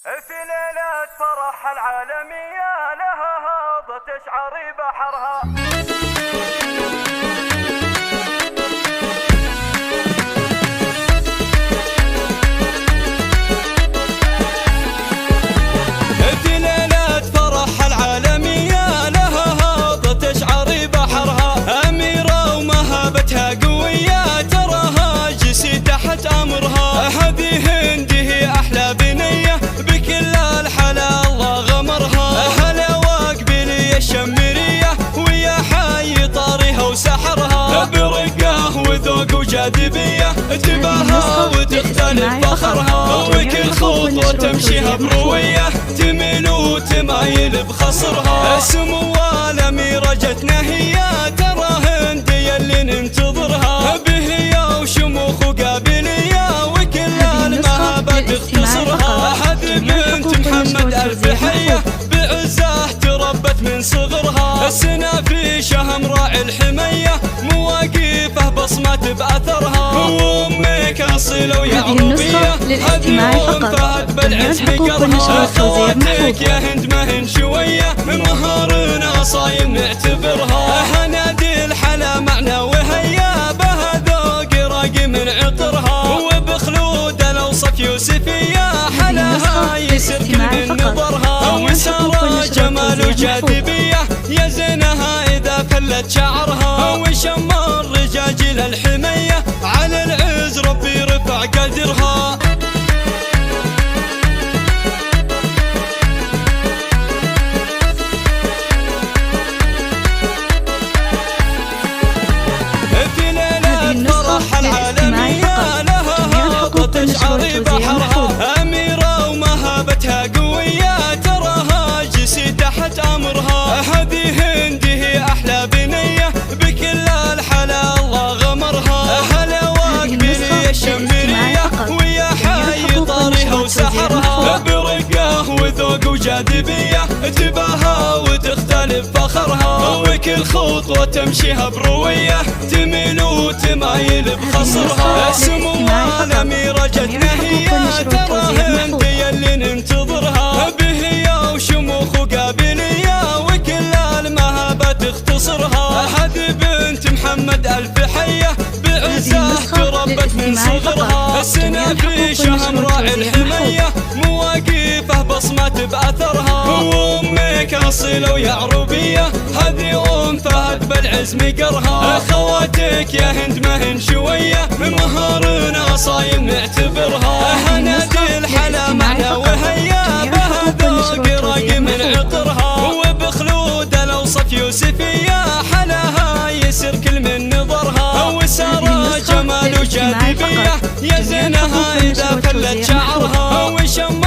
في ليلة فرح العالمية لها هاضة تشعري بحرها. في ليلة فرح العالمية لها هاضة تشعري بحرها، أميرة ومهابتها قوية تراها جسي تحت أمرها. هذه هندي أحلى بنية بكل الحلا الله غمرها، هلا وقبلي الشمرية ويا حي طاريها وسحرها. برقة وذوق وجاذبية تباها وتختلف فخرها، وكل خطوة تمشيها بروية تميل وتمايل بخصرها. سمو الأميرة جتنا هي ترى هندي اللي ننتظرها، بهية وشموخ وقابلية وكل المهابة تختصرها. هذه بنت محمد ألف حية بعزة تربت من صغرها، السنة في شهم راعي الحمية مواقفه بصمات بأثرها. وأمك أصيلة ويعربية هذه أم فهد بالعز بقرها. أخواتك يا هند مهن شوية مهارنا صايم نعتبرها. هنادي الحلا معنا وهيا بها ذوق راقي من عطرها، وبخلود الأوصف يوسفية حلاها يسر كل من نظرها. وسارة جمال وجاذبية يا زينها إذا فلت شعرها، وشمر رجاجيل الحمية على العز ربي رفع قدرها. في ليلة فرح العالمية لها هاضة تشعري بحرها، أميرة ومهابتها قوية تراها جسي تحت أمرها. هذه هندي أحلى بنية بكل الحلا الله غمرها، هلا وقبلي الشمرية ويا حي طاريها وسحرها. برقة وذوق وجاذبية تباها وتختلف فخرها، وكل خطوة تمشيها بروية تميل وتمايل بخصرها. سمو الأميرة جتنا هي ترى هندي اللي ننتظرها، بهية وشموخ وقابلية وكل المهابة تختصرها. هذه بنت محمد ألف حية بعزة تربت من صغرها، السنة في شهم راعي الحمية مواقفه بصمات بأثرها. وأمك أصيلة ويعربية هذه أم فهد بالعز مقرها. أخواتك يا هند مهن شوية مهارنا صايم نعتبرها. هنادي الحلا معنا وهيا بها ذوق راقي من عطرها، وبخلود الأوصف يوسفية حلاها يسر كل من نظرها. وسارة جمال وجاذبية يا زينها إذا فلت شعرها، وشمر